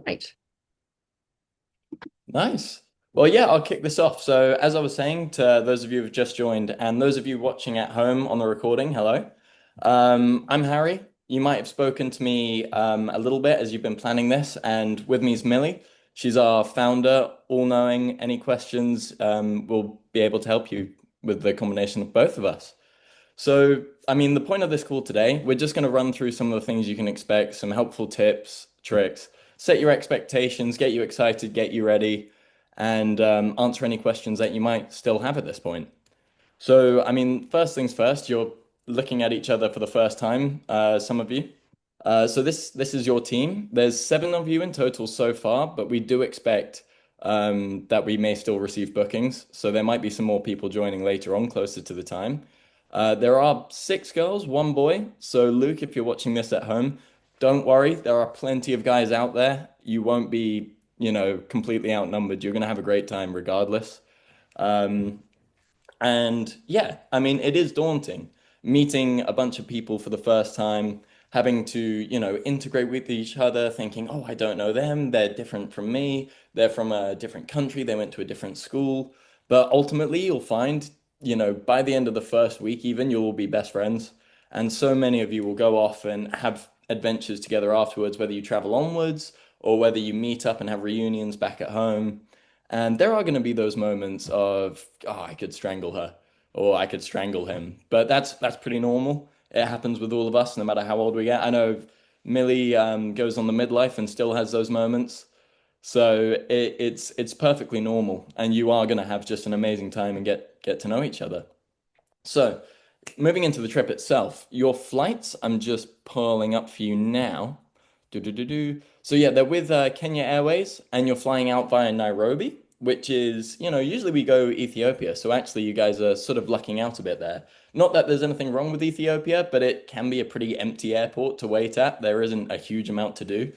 Right. Nice. Well, yeah, I'll kick this off. So, as I was saying to those of you who've just joined and those of you watching at home on the recording, hello. I'm Harry. You might have spoken to me a little bit as you've been planning this, and with me is Millie. She's our founder, all-knowing. Any questions, we'll be able to help you with the combination of both of us. So, I mean, the point of this call today, we're just going to run through some of the things you can expect, some helpful tips, tricks, set your expectations, get you excited, get you ready, and answer any questions that you might still have at this point. So, I mean, first things first, you're looking at each other for the first time, some of you. So this is your team. There's seven of you in total so far, but we do expect that we may still receive bookings. So there might be some more people joining later on, closer to the time. There are six girls, one boy. So Luke, if you're watching this at home, don't worry. There are plenty of guys out there. You won't be, completely outnumbered. You're gonna have a great time regardless. Um, and yeah, I mean, it is daunting meeting a bunch of people for the first time, having to, integrate with each other, thinking, oh, I don't know them. They're different from me. They're from a different country. They went to a different school. But ultimately, you'll find, by the end of the first week, even, you'll all be best friends. And so many of you will go off and have adventures together afterwards, whether you travel onwards or whether you meet up and have reunions back at home. And there are going to be those moments of, oh, I could strangle her or I could strangle him. But that's pretty normal. It happens with all of us, no matter how old we get. I know Millie goes on the midlife and still has those moments. So it's perfectly normal, and you are going to have just an amazing time and get to know each other. So, moving into the trip itself, your flights, I'm just pulling up for you now. Do. So yeah, they're with Kenya Airways, and you're flying out via Nairobi, which is, usually we go Ethiopia. So actually, you guys are sort of lucking out a bit there. Not that there's anything wrong with Ethiopia, but it can be a pretty empty airport to wait at. There isn't a huge amount to do.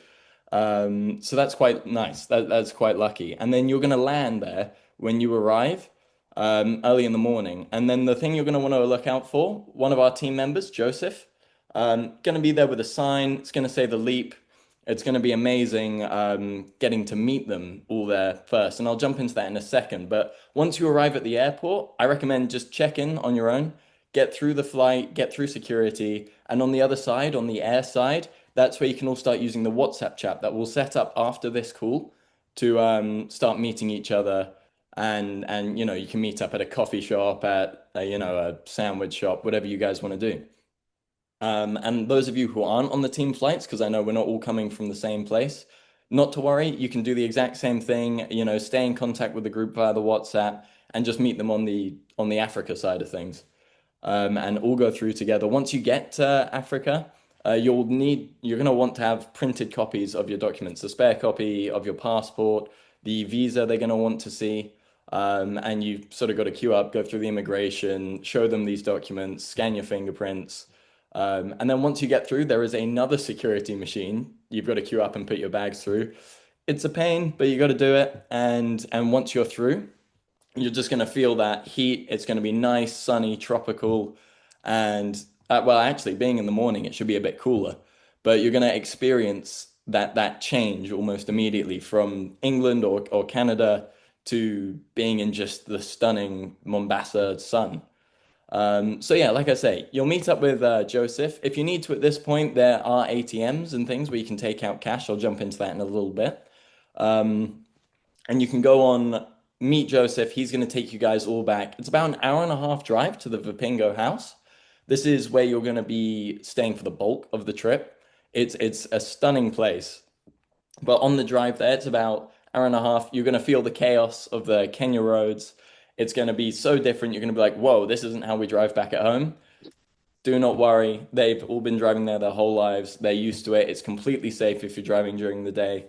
So that's quite nice. That's quite lucky. And then you're going to land there when you arrive early in the morning. And then the thing you're going to want to look out for, one of our team members, Joseph, going to be there with a sign. It's going to say the leap. It's going to be amazing getting to meet them all there first. And I'll jump into that in a second. But once you arrive at the airport, I recommend just check in on your own, get through the flight, get through security. And on the other side, on the air side, that's where you can all start using the WhatsApp chat that we'll set up after this call to start meeting each other and you can meet up at a coffee shop, at a sandwich shop, whatever you guys want to do. And those of you who aren't on the team flights, because I know we're not all coming from the same place, not to worry, you can do the exact same thing, stay in contact with the group via the WhatsApp and just meet them on the Africa side of things, and all go through together. Once you get to Africa, you're going to want to have printed copies of your documents, a spare copy of your passport, the visa they're going to want to see. And you sort of got to queue up, go through the immigration, show them these documents, scan your fingerprints. And then once you get through, there is another security machine you've got to queue up and put your bags through. It's a pain, but you got to do it. And once you're through, you're just going to feel that heat. It's going to be nice, sunny, tropical. And well, actually, being in the morning, it should be a bit cooler. But you're going to experience that change almost immediately from England or Canada to being in just the stunning Mombasa sun. So yeah, like I say, you'll meet up with Joseph. If you need to at this point, there are ATMs and things where you can take out cash. I'll jump into that in a little bit. Um, and you can go on meet Joseph. He's going to take you guys all back. It's about an hour and a half drive to the Vipingo house. This is where you're going to be staying for the bulk of the trip. It's a stunning place. But on the drive there, it's about hour and a half. You're going to feel the chaos of the Kenya roads. It's going to be so different. You're going to be like, whoa, this isn't how we drive back at home. Do not worry. They've all been driving there their whole lives. They're used to it. It's completely safe if you're driving during the day.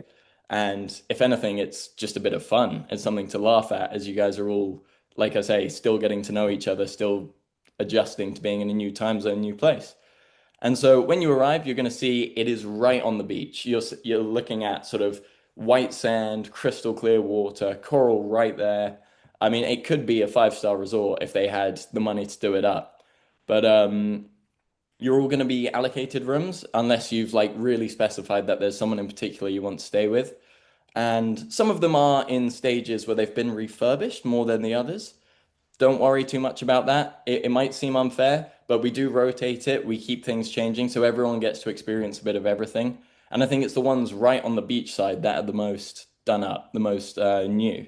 And if anything, it's just a bit of fun. It's something to laugh at as you guys are all, like I say, still getting to know each other, still adjusting to being in a new time zone, new place. And so when you arrive, you're going to see it is right on the beach. You're looking at sort of white sand, crystal clear water, coral right there. I mean, it could be a five-star resort if they had the money to do it up. But you're all going to be allocated rooms unless you've like really specified that there's someone in particular you want to stay with. And some of them are in stages where they've been refurbished more than the others. Don't worry too much about that. It might seem unfair, but we do rotate it. We keep things changing so everyone gets to experience a bit of everything. And I think it's the ones right on the beach side that are the most done up, the most new.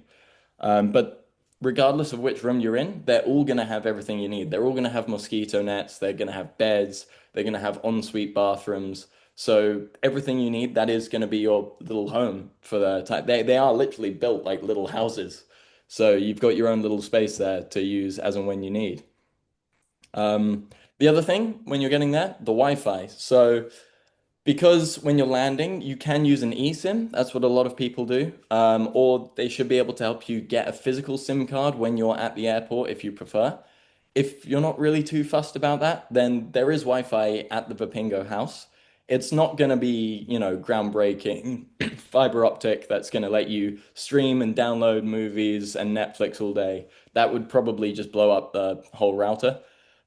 But regardless of which room you're in, they're all going to have everything you need. They're all going to have mosquito nets, they're going to have beds, they're going to have ensuite bathrooms. So everything you need, that is going to be your little home for the time. They are literally built like little houses. So you've got your own little space there to use as and when you need. Um, the other thing when you're getting there, the Wi-Fi. So because when you're landing, you can use an eSIM. That's what a lot of people do. Or they should be able to help you get a physical SIM card when you're at the airport if you prefer. If you're not really too fussed about that, then there is Wi-Fi at the Vipingo house. It's not going to be, groundbreaking fiber optic that's going to let you stream and download movies and Netflix all day. That would probably just blow up the whole router.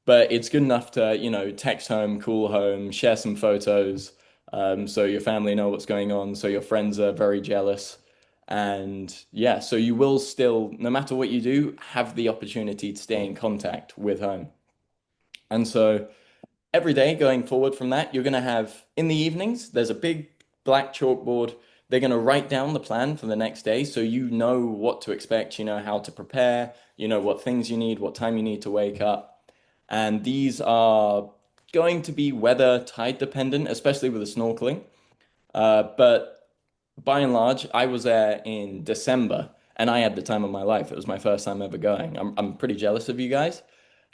But it's good enough to, text home, call home, share some photos, so your family know what's going on, so your friends are very jealous. And yeah, so you will still, no matter what you do, have the opportunity to stay in contact with home. And so every day going forward from that, you're going to have in the evenings, there's a big black chalkboard. They're going to write down the plan for the next day so you know what to expect, you know how to prepare, you know what things you need, what time you need to wake up. And these are going to be weather tide dependent, especially with the snorkeling. But by and large, I was there in December and I had the time of my life. It was my first time ever going. I'm pretty jealous of you guys.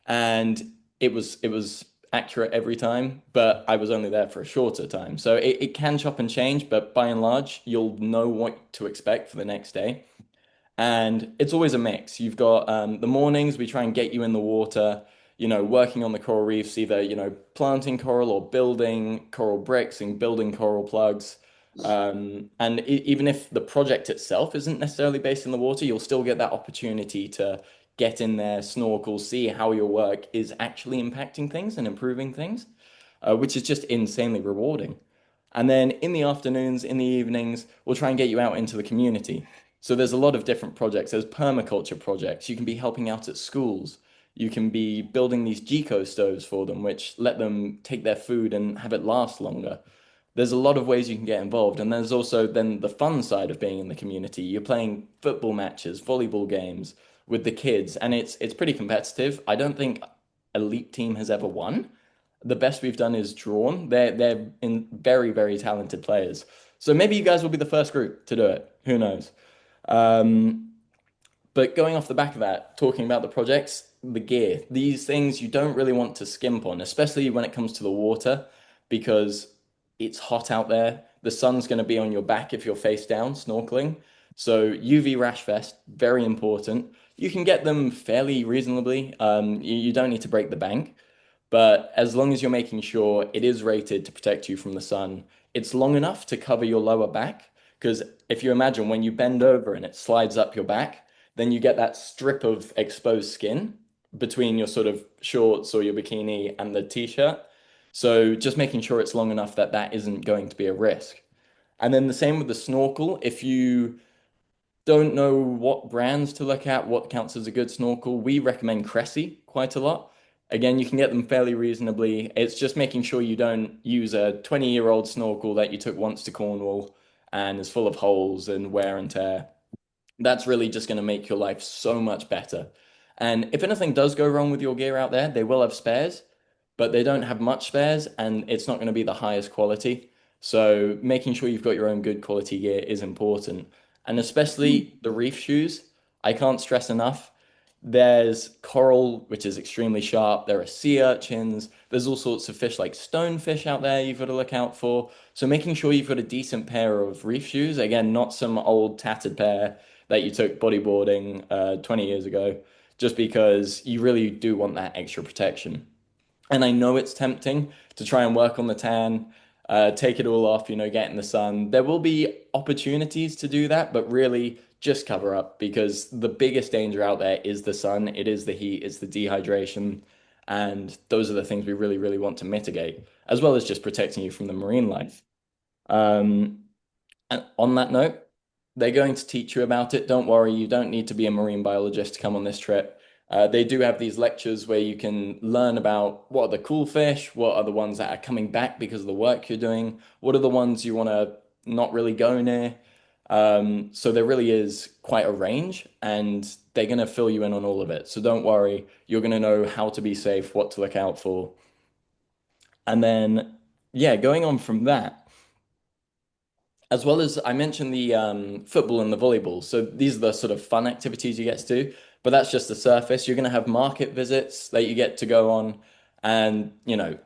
And it was accurate every time, but I was only there for a shorter time. So it can chop and change, but by and large, you'll know what to expect for the next day. And it's always a mix. You've got the mornings, we try and get you in the water, working on the coral reefs, either, planting coral or building coral bricks and building coral plugs. And even if the project itself isn't necessarily based in the water, you'll still get that opportunity to get in there, snorkel, see how your work is actually impacting things and improving things, which is just insanely rewarding. And then in the afternoons, in the evenings, we'll try and get you out into the community. So there's a lot of different projects. There's permaculture projects. You can be helping out at schools. You can be building these Jiko stoves for them, which let them take their food and have it last longer. There's a lot of ways you can get involved. And there's also then the fun side of being in the community. You're playing football matches, volleyball games with the kids, and it's pretty competitive. I don't think elite team has ever won. The best we've done is drawn. They're in very, very talented players. So maybe you guys will be the first group to do it. Who knows? Um, but going off the back of that, talking about the projects, the gear, these things you don't really want to skimp on, especially when it comes to the water, because it's hot out there. The sun's going to be on your back if you're face down snorkeling. So UV rash vest, very important. You can get them fairly reasonably. You don't need to break the bank. But as long as you're making sure it is rated to protect you from the sun, it's long enough to cover your lower back. Because if you imagine when you bend over and it slides up your back, then you get that strip of exposed skin between your sort of shorts or your bikini and the t-shirt. So just making sure it's long enough that that isn't going to be a risk. And then the same with the snorkel. If you don't know what brands to look at, what counts as a good snorkel, we recommend Cressy quite a lot. Again, you can get them fairly reasonably. It's just making sure you don't use a 20-year-old snorkel that you took once to Cornwall and is full of holes and wear and tear. That's really just going to make your life so much better. And if anything does go wrong with your gear out there, they will have spares, but they don't have much spares and it's not going to be the highest quality. So making sure you've got your own good quality gear is important. And especially the reef shoes, I can't stress enough. There's coral, which is extremely sharp. There are sea urchins. There's all sorts of fish like stonefish out there you've got to look out for. So making sure you've got a decent pair of reef shoes. Again, not some old tattered pair that you took bodyboarding 20 years ago, just because you really do want that extra protection. And I know it's tempting to try and work on the tan, take it all off, get in the sun. There will be opportunities to do that, but really just cover up because the biggest danger out there is the sun. It is the heat, it's the dehydration. And those are the things we really, really want to mitigate, as well as just protecting you from the marine life. Um, and on that note, they're going to teach you about it. Don't worry, you don't need to be a marine biologist to come on this trip. They do have these lectures where you can learn about what are the cool fish, what are the ones that are coming back because of the work you're doing, what are the ones you want to not really go near. So there really is quite a range, and they're going to fill you in on all of it. So don't worry, you're going to know how to be safe, what to look out for. And then, yeah, going on from that, as well as I mentioned the football and the volleyball. So these are the sort of fun activities you get to do, but that's just the surface. You're going to have market visits that you get to go on and,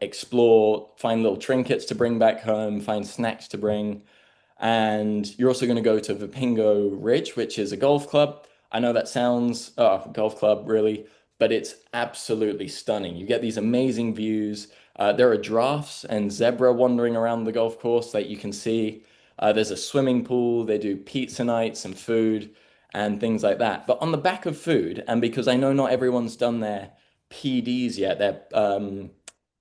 explore, find little trinkets to bring back home, find snacks to bring. And you're also going to go to Vipingo Ridge, which is a golf club. I know that sounds, oh, golf club, really, but it's absolutely stunning. You get these amazing views. There are giraffes and zebra wandering around the golf course that you can see. There's a swimming pool. They do pizza nights and food and things like that. But on the back of food, and because I know not everyone's done their PDs yet, their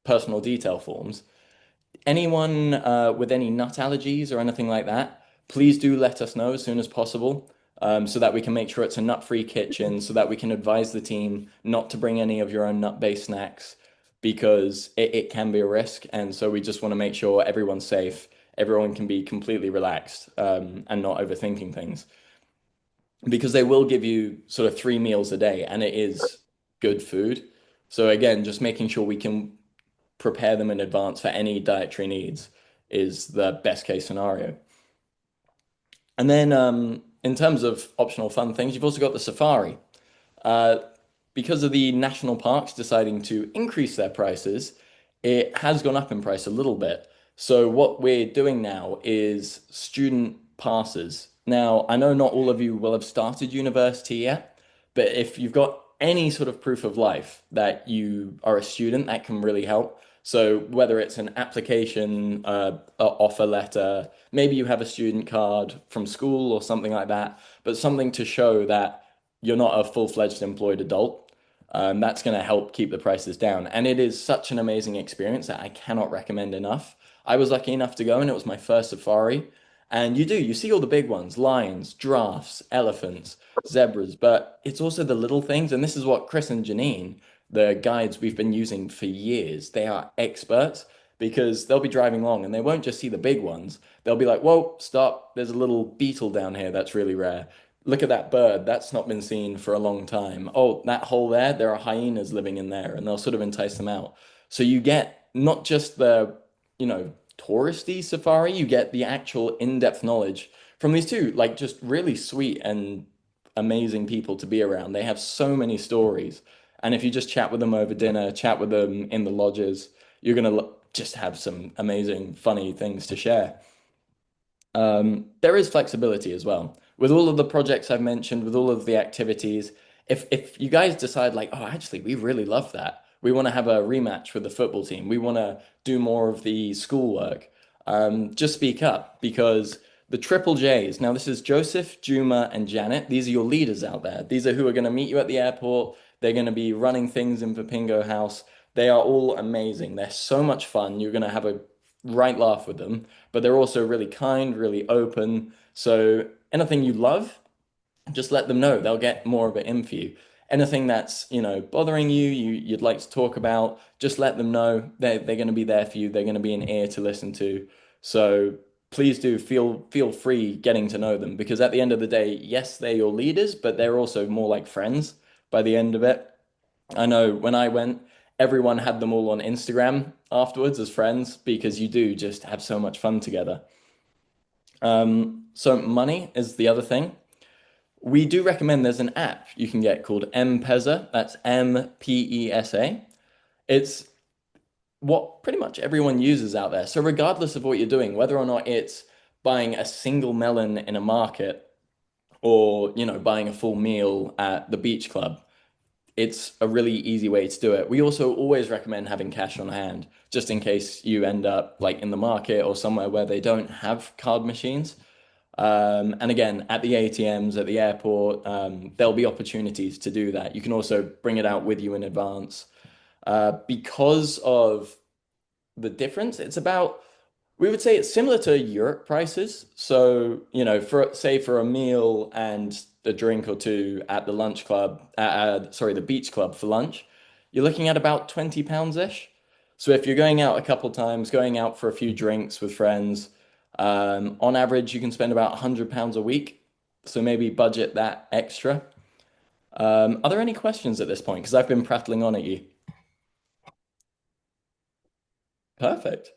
personal detail forms, anyone with any nut allergies or anything like that, please do let us know as soon as possible, so that we can make sure it's a nut-free kitchen, so that we can advise the team not to bring any of your own nut-based snacks because it can be a risk. And so we just want to make sure everyone's safe, everyone can be completely relaxed, and not overthinking things. Because they will give you sort of 3 meals a day and it is good food. So again, just making sure we can prepare them in advance for any dietary needs is the best case scenario. And then in terms of optional fun things, you've also got the safari. Uh, because of the national parks deciding to increase their prices, it has gone up in price a little bit. So what we're doing now is student passes. Now, I know not all of you will have started university yet, but if you've got any sort of proof of life that you are a student, that can really help. So whether it's an application, a offer letter, maybe you have a student card from school or something like that, but something to show that you're not a full-fledged employed adult. That's going to help keep the prices down. And it is such an amazing experience that I cannot recommend enough. I was lucky enough to go, and it was my first safari. And you see all the big ones, lions, giraffes, elephants, zebras, but it's also the little things. And this is what Chris and Janine, the guides we've been using for years, they are experts because they'll be driving along and they won't just see the big ones. They'll be like, whoa, stop. There's a little beetle down here that's really rare. Look at that bird. That's not been seen for a long time. Oh, that hole there are hyenas living in there, and they'll sort of entice them out. So you get not just the, touristy safari, you get the actual in-depth knowledge from these two, like just really sweet and amazing people to be around. They have so many stories. And if you just chat with them over dinner, chat with them in the lodges, you're gonna just have some amazing, funny things to share. There is flexibility as well. With all of the projects I've mentioned, with all of the activities, if you guys decide like, oh, actually, we really love that. We want to have a rematch with the football team. We want to do more of the schoolwork. Just speak up because the triple J's. Now, this is Joseph, Juma, and Janet. These are your leaders out there. These are who are going to meet you at the airport. They're going to be running things in Vipingo House. They are all amazing. They're so much fun. You're going to have a right laugh with them, but they're also really kind, really open. So anything you love, just let them know. They'll get more of it in for you. Anything that's, bothering you, you'd like to talk about, just let them know. They're going to be there for you. They're going to be an ear to listen to. So please do feel free getting to know them because at the end of the day, yes, they're your leaders, but they're also more like friends by the end of it. I know when I went, everyone had them all on Instagram afterwards as friends because you do just have so much fun together. So money is the other thing. We do recommend there's an app you can get called M-Pesa. That's M-P-E-S-A. It's what pretty much everyone uses out there. So regardless of what you're doing, whether or not it's buying a single melon in a market or, buying a full meal at the beach club, it's a really easy way to do it. We also always recommend having cash on hand, just in case you end up like in the market or somewhere where they don't have card machines. And again, at the ATMs, at the airport, there'll be opportunities to do that. You can also bring it out with you in advance. Because of the difference, it's about, we would say it's similar to Europe prices. So, for say for a meal and a drink or two at the lunch club, sorry, the beach club for lunch, you're looking at about £20-ish. So if you're going out a couple times, going out for a few drinks with friends, on average, you can spend about £100 a week. So maybe budget that extra. Are there any questions at this point? Because I've been prattling on at you. Perfect.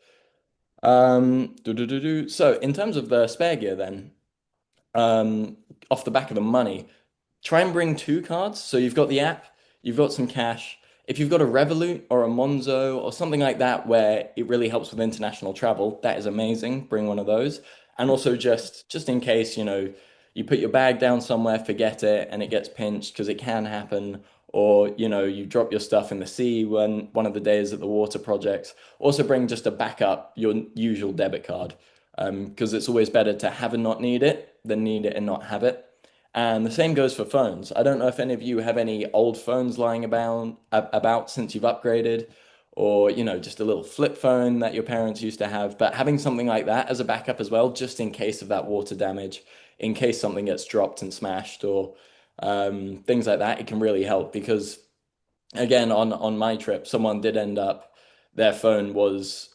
So in terms of the spare gear then, um, off the back of the money, try and bring two cards. So you've got the app, you've got some cash. If you've got a Revolut or a Monzo or something like that where it really helps with international travel, that is amazing. Bring one of those. And also just in case, you put your bag down somewhere, forget it, and it gets pinched because it can happen. Or, you drop your stuff in the sea when one of the days at the water projects. Also bring just a backup, your usual debit card. Because it's always better to have and not need it than need it and not have it. And the same goes for phones. I don't know if any of you have any old phones lying about since you've upgraded, or just a little flip phone that your parents used to have. But having something like that as a backup as well, just in case of that water damage, in case something gets dropped and smashed, or things like that, it can really help because again, on my trip, someone did end up, their phone was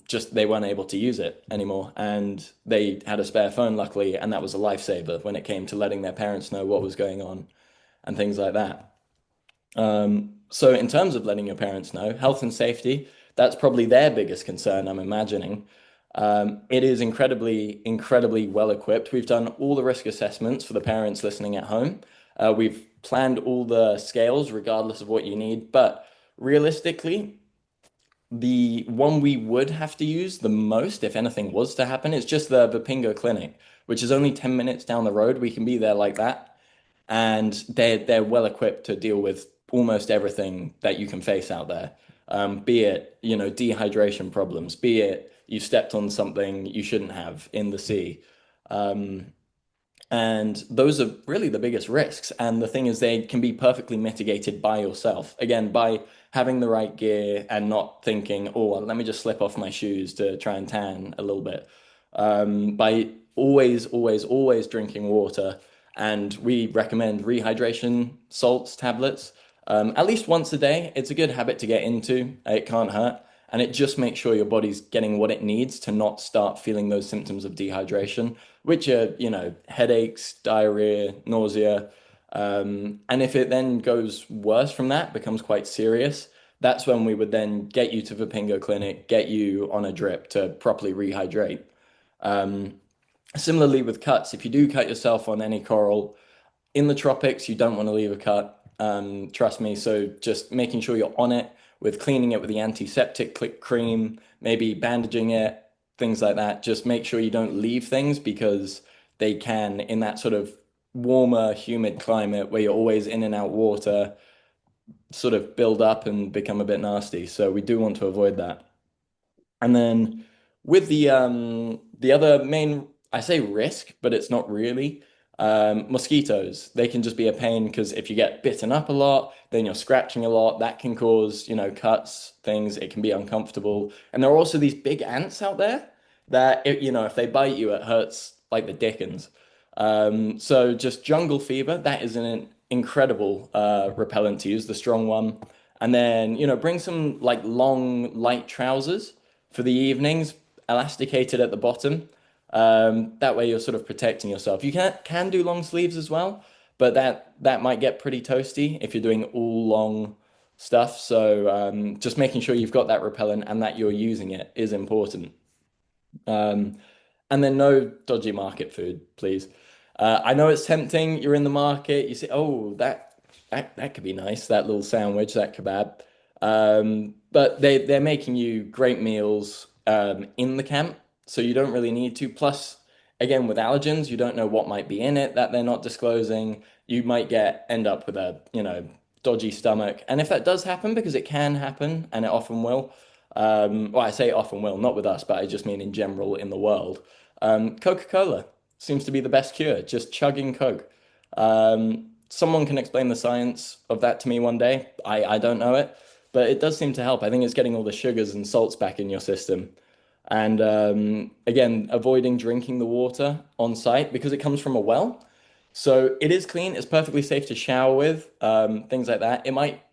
just they weren't able to use it anymore, and they had a spare phone, luckily, and that was a lifesaver when it came to letting their parents know what was going on and things like that. So in terms of letting your parents know, health and safety, that's probably their biggest concern, I'm imagining. It is incredibly, incredibly well equipped. We've done all the risk assessments for the parents listening at home. We've planned all the scales regardless of what you need, but realistically, the one we would have to use the most, if anything was to happen, is just the Vipingo clinic, which is only 10 minutes down the road. We can be there like that, and they're well equipped to deal with almost everything that you can face out there. Be it, dehydration problems, be it you stepped on something you shouldn't have in the sea. Um, and those are really the biggest risks. And the thing is, they can be perfectly mitigated by yourself. Again, by having the right gear and not thinking, oh, well, let me just slip off my shoes to try and tan a little bit. By always, always, always drinking water. And we recommend rehydration salts tablets at least once a day. It's a good habit to get into. It can't hurt. And it just makes sure your body's getting what it needs to not start feeling those symptoms of dehydration, which are, headaches, diarrhea, nausea. And if it then goes worse from that, becomes quite serious, that's when we would then get you to the Pingo Clinic, get you on a drip to properly rehydrate. Um, Similarly with cuts, if you do cut yourself on any coral, in the tropics, you don't want to leave a cut. Trust me. So just making sure you're on it with cleaning it with the antiseptic click cream, maybe bandaging it, things like that. Just make sure you don't leave things because they can, in that sort of warmer, humid climate where you're always in and out water, sort of build up and become a bit nasty. So we do want to avoid that. And then with the other main, I say risk, but it's not really. Mosquitoes, they can just be a pain because if you get bitten up a lot, then you're scratching a lot. That can cause, cuts, things. It can be uncomfortable. And there are also these big ants out there that, if they bite you, it hurts like the dickens. So just jungle fever, that is an incredible repellent to use, the strong one. And then, bring some like long, light trousers for the evenings, elasticated at the bottom. That way you're sort of protecting yourself. You can do long sleeves as well, but that might get pretty toasty if you're doing all long stuff. So just making sure you've got that repellent and that you're using it is important. Um, and then no dodgy market food, please. I know it's tempting. You're in the market. You say, "Oh, that could be nice. That little sandwich, that kebab." But they're making you great meals in the camp, so you don't really need to. Plus, again, with allergens, you don't know what might be in it that they're not disclosing. You might end up with a dodgy stomach, and if that does happen, because it can happen, and it often will. Well, I say often will, not with us, but I just mean in general in the world. Coca-Cola seems to be the best cure, just chugging Coke. Someone can explain the science of that to me one day. I don't know it, but it does seem to help. I think it's getting all the sugars and salts back in your system. And again, avoiding drinking the water on site because it comes from a well. So it is clean. It's perfectly safe to shower with, things like that. It might,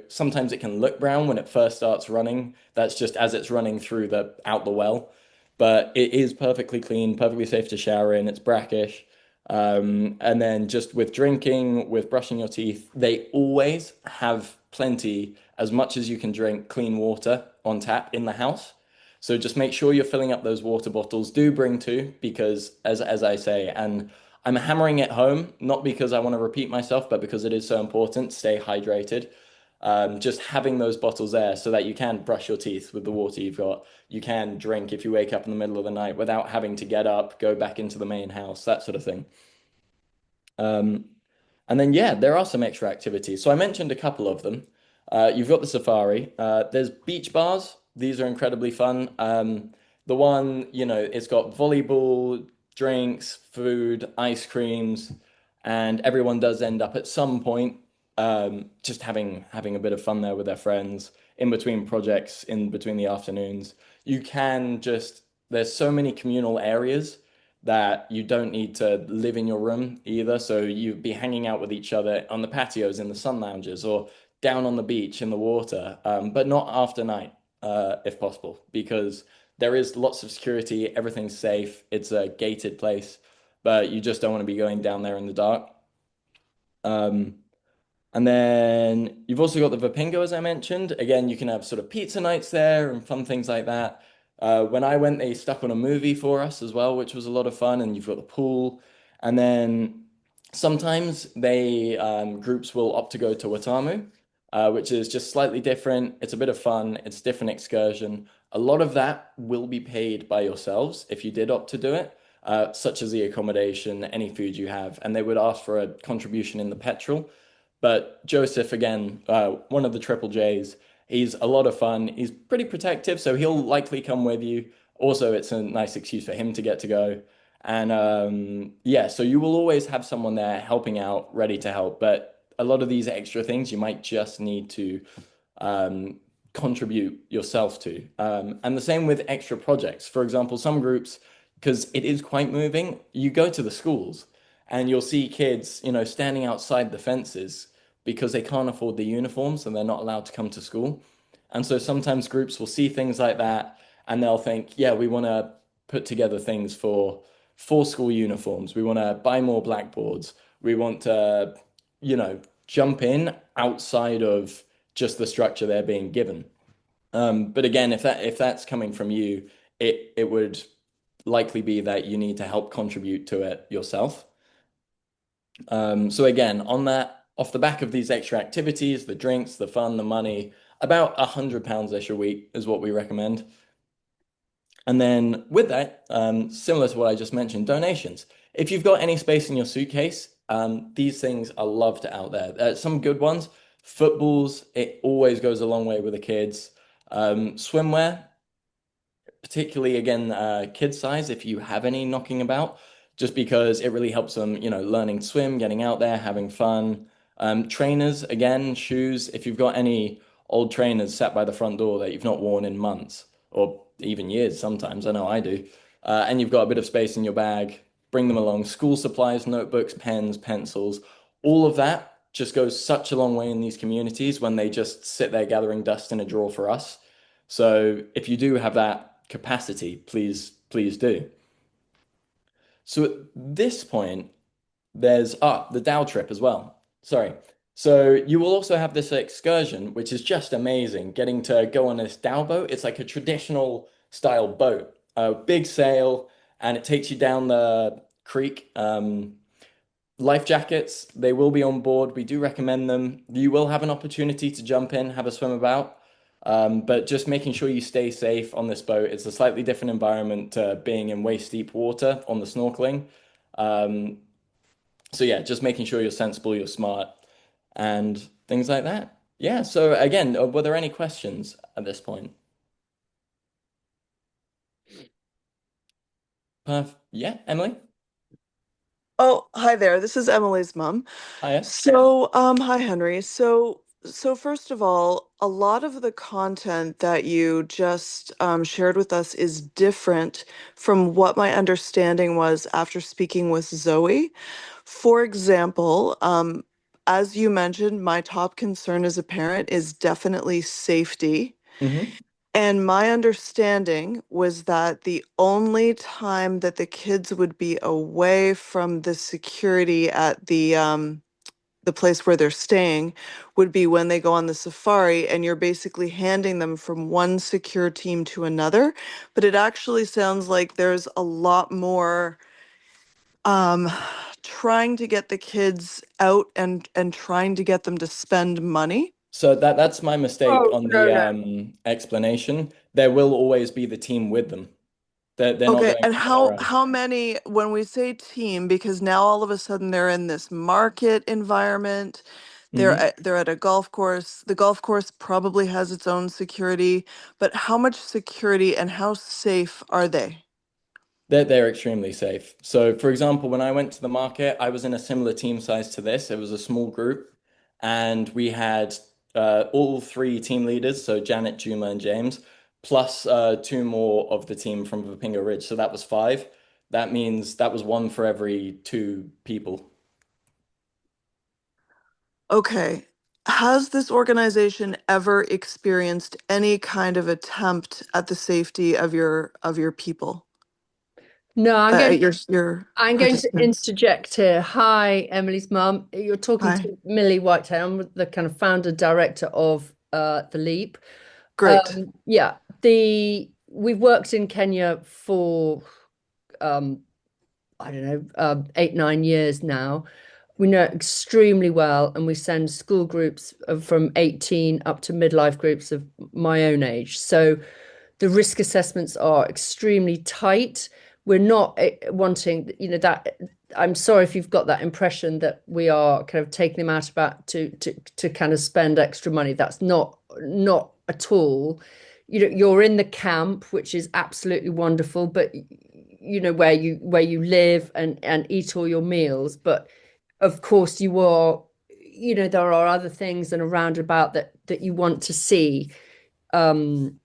sometimes it can look brown when it first starts running. That's just as it's running through the out the well. But it is perfectly clean, perfectly safe to shower in. It's brackish. And then just with drinking, with brushing your teeth, they always have plenty, as much as you can drink, clean water on tap in the house. So just make sure you're filling up those water bottles. Do bring two because as I say, and I'm hammering it home, not because I want to repeat myself, but because it is so important. Stay hydrated. Just having those bottles there so that you can brush your teeth with the water you've got. You can drink if you wake up in the middle of the night without having to get up, go back into the main house, that sort of thing. Um, and then, yeah, there are some extra activities. So I mentioned a couple of them. You've got the safari. There's beach bars. These are incredibly fun. The one, it's got volleyball, drinks, food, ice creams, and everyone does end up at some point just having a bit of fun there with their friends in between projects, in between the afternoons. You can just, there's so many communal areas that you don't need to live in your room either. So you'd be hanging out with each other on the patios, in the sun lounges, or down on the beach in the water, but not after night, if possible, because there is lots of security, everything's safe, it's a gated place, but you just don't want to be going down there in the dark. Um, and then you've also got the Vipingo, as I mentioned. Again, you can have sort of pizza nights there and fun things like that. When I went, they stuck on a movie for us as well, which was a lot of fun. And you've got the pool. And then sometimes they groups will opt to go to Watamu, which is just slightly different. It's a bit of fun. It's a different excursion. A lot of that will be paid by yourselves if you did opt to do it, such as the accommodation, any food you have, and they would ask for a contribution in the petrol. But Joseph, again, one of the Triple J's, he's a lot of fun. He's pretty protective, so he'll likely come with you. Also, it's a nice excuse for him to get to go. And yeah, so you will always have someone there helping out, ready to help. But a lot of these extra things you might just need to um, contribute yourself to. And the same with extra projects. For example, some groups, because it is quite moving, you go to the schools and you'll see kids, standing outside the fences because they can't afford the uniforms and they're not allowed to come to school. And so sometimes groups will see things like that and they'll think, yeah, we want to put together things for school uniforms. We want to buy more blackboards. We want to, jump in outside of just the structure they're being given. But again, if that's coming from you, it would likely be that you need to help contribute to it yourself. So again, on that, off the back of these extra activities, the drinks, the fun, the money, about £100-ish a week is what we recommend. And then with that, similar to what I just mentioned, donations. If you've got any space in your suitcase, these things are loved out there. Some good ones. Footballs, it always goes a long way with the kids. Swimwear, particularly again, kid size, if you have any knocking about, just because it really helps them, learning to swim, getting out there, having fun. Trainers, again, shoes, if you've got any old trainers sat by the front door that you've not worn in months or even years sometimes, I know I do, and you've got a bit of space in your bag, bring them along. School supplies, notebooks, pens, pencils, all of that just goes such a long way in these communities when they just sit there gathering dust in a drawer for us. So if you do have that capacity, please do. So at this point, there's the Dow trip as well. Sorry. So you will also have this excursion, which is just amazing, getting to go on this Dow boat. It's like a traditional style boat, a big sail, and it takes you down the creek. Life jackets, they will be on board. We do recommend them. You will have an opportunity to jump in, have a swim about, but just making sure you stay safe on this boat. It's a slightly different environment to being in waist deep water on the snorkeling. Um, so yeah, just making sure you're sensible, you're smart, and things like that. Yeah. So again, were there any questions at this point? Yeah, Emily. Oh, hi there. This is Emily's mom. Hiya. So, hi Henry. So, So first of all, a lot of the content that you just shared with us is different from what my understanding was after speaking with Zoe. For example, as you mentioned, my top concern as a parent is definitely safety. Hmm. And my understanding was that the only time that the kids would be away from the security at the place where they're staying would be when they go on the safari, and you're basically handing them from one secure team to another. But it actually sounds like there's a lot more um, trying to get the kids out and trying to get them to spend money. So that's my mistake Oh, on the no, no. explanation. There will always be the team with them. They're not Okay, going and anywhere else. how many when we say team, because now all of a sudden they're in this market environment, Hmm. they're at a golf course. The golf course probably has its own security, but how much security and how safe are they? They're extremely safe. So, for example, when I went to the market, I was in a similar team size to this. It was a small group, and we had all three team leaders, so Janet, Juma, and James, plus two more of the team from Vipingo Ridge. So that was five. That means that was one for every two people. Okay. Has this organization ever experienced any kind of attempt at the safety of your people, No, your I'm going to participants? interject here. Hi, Emily's mum. You're talking Hi. to Millie Whitehead. I'm the kind of founder director of the Leap. Great. Yeah, the we've worked in Kenya for um I don't know, 8, 9 years now. We know it extremely well, and we send school groups from 18 up to midlife groups of my own age. So the risk assessments are extremely tight. We're not wanting, that I'm sorry if you've got that impression that we are kind of taking them out about to kind of spend extra money. That's not at all. You're in the camp, which is absolutely wonderful, but where you live and eat all your meals. But of course you are, there are other things and around about that you want to see. Um,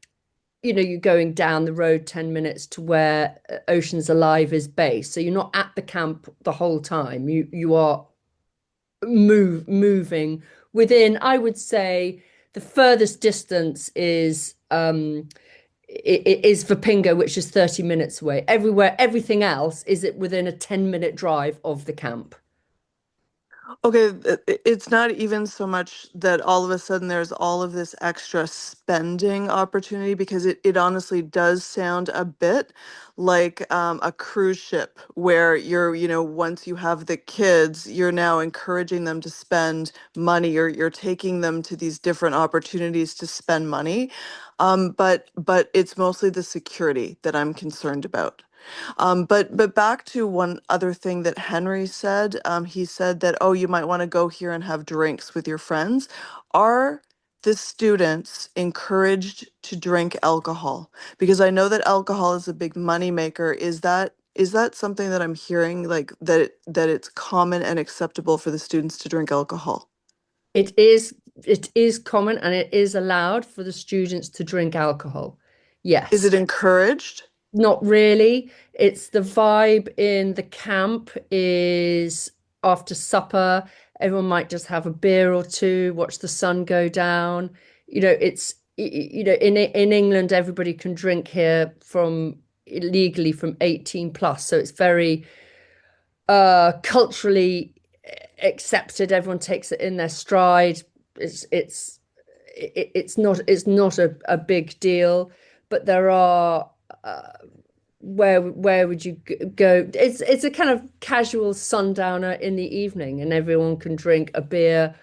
you're going down the road 10 minutes to where Oceans Alive is based. So you're not at the camp the whole time. You are moving within, I would say, the furthest distance is Vipingo, which is 30 minutes away. Everything else is within a 10-minute drive of the camp. Okay, it's not even so much that all of a sudden there's all of this extra spending opportunity, because it honestly does sound a bit like a cruise ship where once you have the kids, you're now encouraging them to spend money. You're taking them to these different opportunities to spend money. But it's mostly the security that I'm concerned about. But back to one other thing that Henry said. He said that, oh, you might want to go here and have drinks with your friends. Are the students encouraged to drink alcohol? Because I know that alcohol is a big money maker. Is that something that I'm hearing, like that it's common and acceptable for the students to drink alcohol? It is common and it is allowed for the students to drink alcohol. Is Yes. it encouraged? Not really. It's the vibe in the camp is after supper, everyone might just have a beer or two, watch the sun go down. In England, everybody can drink here from legally from 18 plus. So it's very culturally accepted. Everyone takes it in their stride. It's not a big deal, but there are where would you go? It's a kind of casual sundowner in the evening, and everyone can drink a beer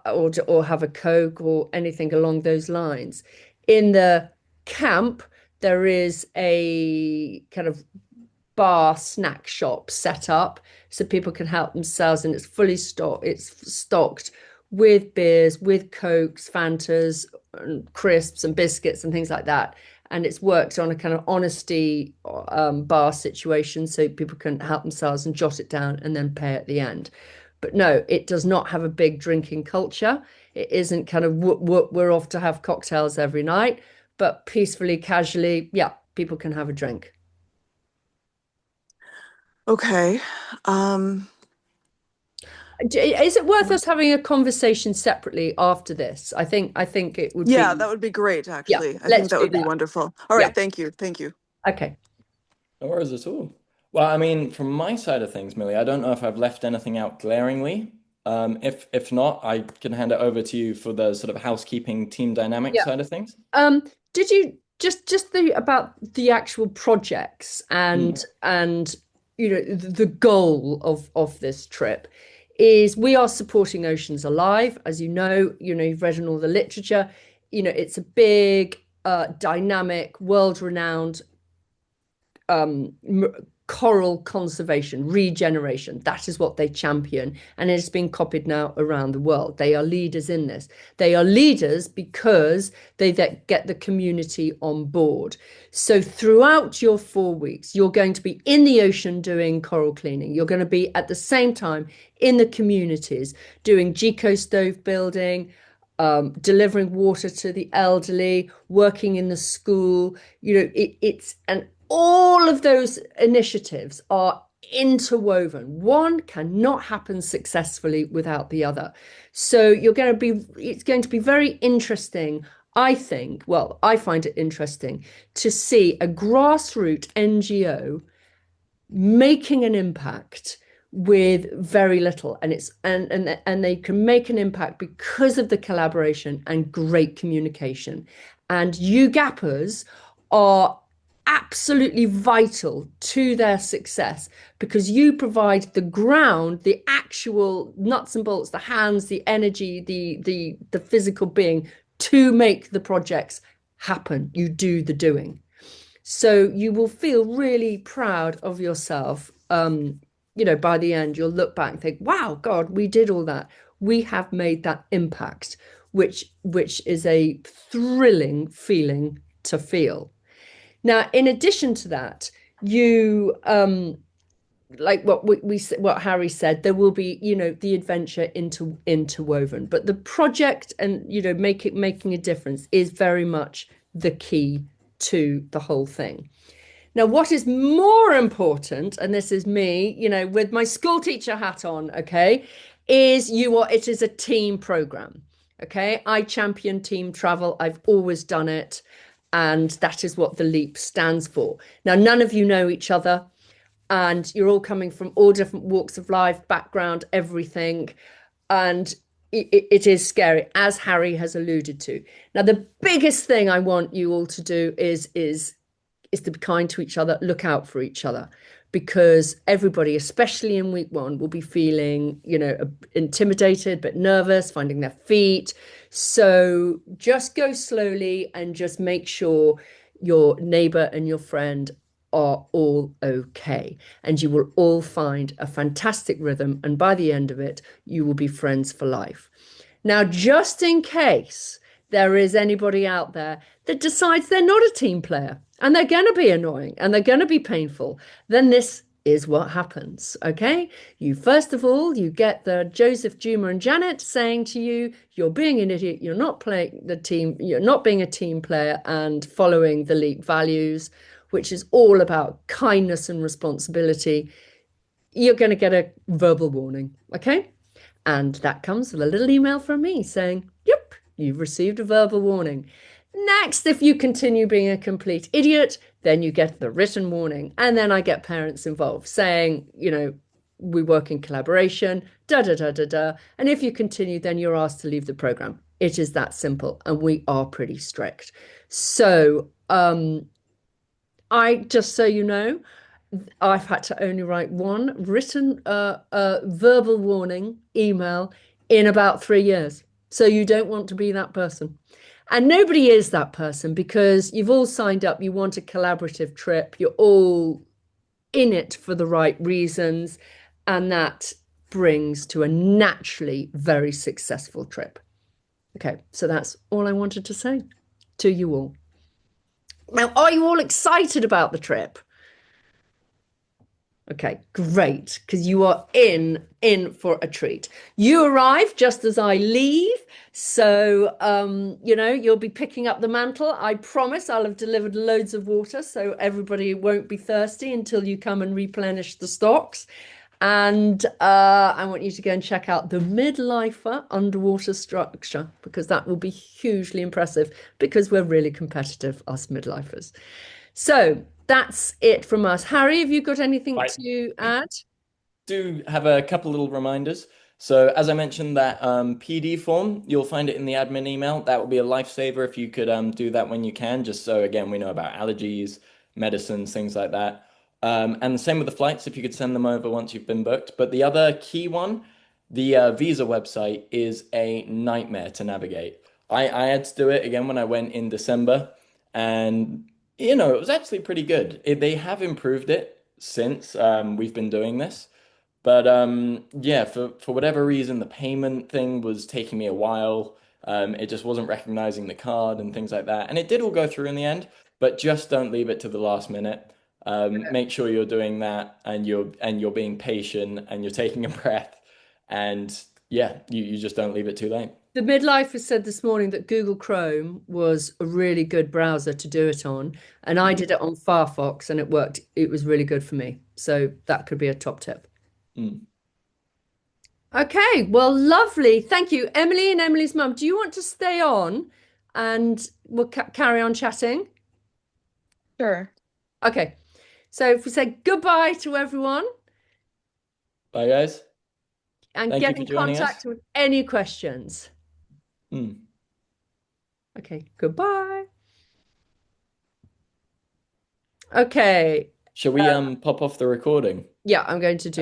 or have a Coke or anything along those lines. In the camp, there is a kind of bar snack shop set up so people can help themselves, and it's fully stocked. It's stocked with beers, with Cokes, Fantas, and crisps and biscuits and things like that. And it's worked on a kind of honesty bar situation so people can help themselves and jot it down and then pay at the end. But no, it does not have a big drinking culture. It isn't kind of whoop, whoop, we're off to have cocktails every night, but peacefully, casually, yeah, people can have a drink. Okay. Um, Is it worth us having a conversation separately after this? I think it would yeah, be, that would be great, yeah, actually. I think let's that do would be that. wonderful. All Yeah. right, thank you. Thank you. Okay. No worries at all. Well, I mean, from my side of things, Millie, I don't know if I've left anything out glaringly. If not, I can hand it over to you for the sort of housekeeping team dynamic Yeah. side of things. Did you just the about the actual projects Mm. and the goal of this trip is we are supporting Oceans Alive, as you've read in all the literature. It's a big, dynamic, world-renowned um, coral conservation, regeneration. That is what they champion. And it's been copied now around the world. They are leaders in this. They are leaders because they get the community on board. So throughout your 4 weeks, you're going to be in the ocean doing coral cleaning. You're going to be at the same time in the communities doing Jiko stove building, delivering water to the elderly, working in the school. It's and all of those initiatives are interwoven. One cannot happen successfully without the other. So it's going to be very interesting. I think, well, I find it interesting to see a grassroots NGO making an impact with very little, and they can make an impact because of the collaboration and great communication. And you gappers are absolutely vital to their success because you provide the ground, the actual nuts and bolts, the hands, the energy, the physical being to make the projects happen. You do the doing. So you will feel really proud of yourself. By the end, you'll look back and think, wow, God, we did all that. We have made that impact, which is a thrilling feeling to feel. Now, in addition to that, you like what Harry said, there will be, the adventure interwoven, but the project and making a difference is very much the key to the whole thing. Now, what is more important, and this is me, with my school teacher hat on, okay, it is a team program. Okay. I champion team travel. I've always done it. And that is what the LEAP stands for. Now, none of you know each other, and you're all coming from all different walks of life, background, everything. And it is scary, as Harry has alluded to. Now, the biggest thing I want you all to do is to be kind to each other, look out for each other, because everybody, especially in week one, will be feeling, intimidated, but nervous, finding their feet. So just go slowly and just make sure your neighbor and your friend are all okay. And you will all find a fantastic rhythm. And by the end of it, you will be friends for life. Now, just in case there is anybody out there that decides they're not a team player and they're going to be annoying and they're going to be painful, then this is what happens. Okay. First of all, you get the Joseph, Juma, and Janet saying to you, you're being an idiot. You're not playing the team. You're not being a team player and following the LEAP values, which is all about kindness and responsibility. You're going to get a verbal warning. Okay. And that comes with a little email from me saying, yep, you've received a verbal warning. Next, if you continue being a complete idiot, then you get the written warning. And then I get parents involved saying, we work in collaboration, da da da da da. And if you continue, then you're asked to leave the program. It is that simple. And we are pretty strict. So, just so you know, I've had to only write one written verbal warning email in about 3 years. So you don't want to be that person. And nobody is that person because you've all signed up. You want a collaborative trip. You're all in it for the right reasons. And that brings to a naturally very successful trip. Okay, so that's all I wanted to say to you all. Now, are you all excited about the trip? Okay, great, because you are in for a treat. You arrive just as I leave, so you'll be picking up the mantle. I promise I'll have delivered loads of water, so everybody won't be thirsty until you come and replenish the stocks. And I want you to go and check out the midlifer underwater structure because that will be hugely impressive because we're really competitive, us midlifers. So that's it from us. Harry, have you got anything Right. to add? Do have a couple little reminders. So as I mentioned, that PD form, you'll find it in the admin email. That would be a lifesaver if you could do that when you can, just so again we know about allergies, medicines, things like that. And the same with the flights, if you could send them over once you've been booked. But the other key one, the visa website is a nightmare to navigate. I had to do it again when I went in December, and it was actually pretty good. They have improved it since we've been doing this. But yeah, for whatever reason, the payment thing was taking me a while. It just wasn't recognizing the card and things like that. And it did all go through in the end, but just don't leave it to the last minute. Make sure you're doing that and you're being patient and you're taking a breath. And yeah, you just don't leave it too late. The midlifer said this morning that Google Chrome was a really good browser to do it on, and I did it on Firefox and it worked. It was really good for me. So that could be a top tip. Mm. Okay, well, lovely. Thank you. Emily and Emily's mum, do you want to stay on and we'll carry on chatting? Sure. Okay, so if we say goodbye to everyone Bye, guys. and Thank you get for in joining us. contact with any questions. Mm. Okay, goodbye. Okay, Shall we pop off the recording? yeah, I'm going to do.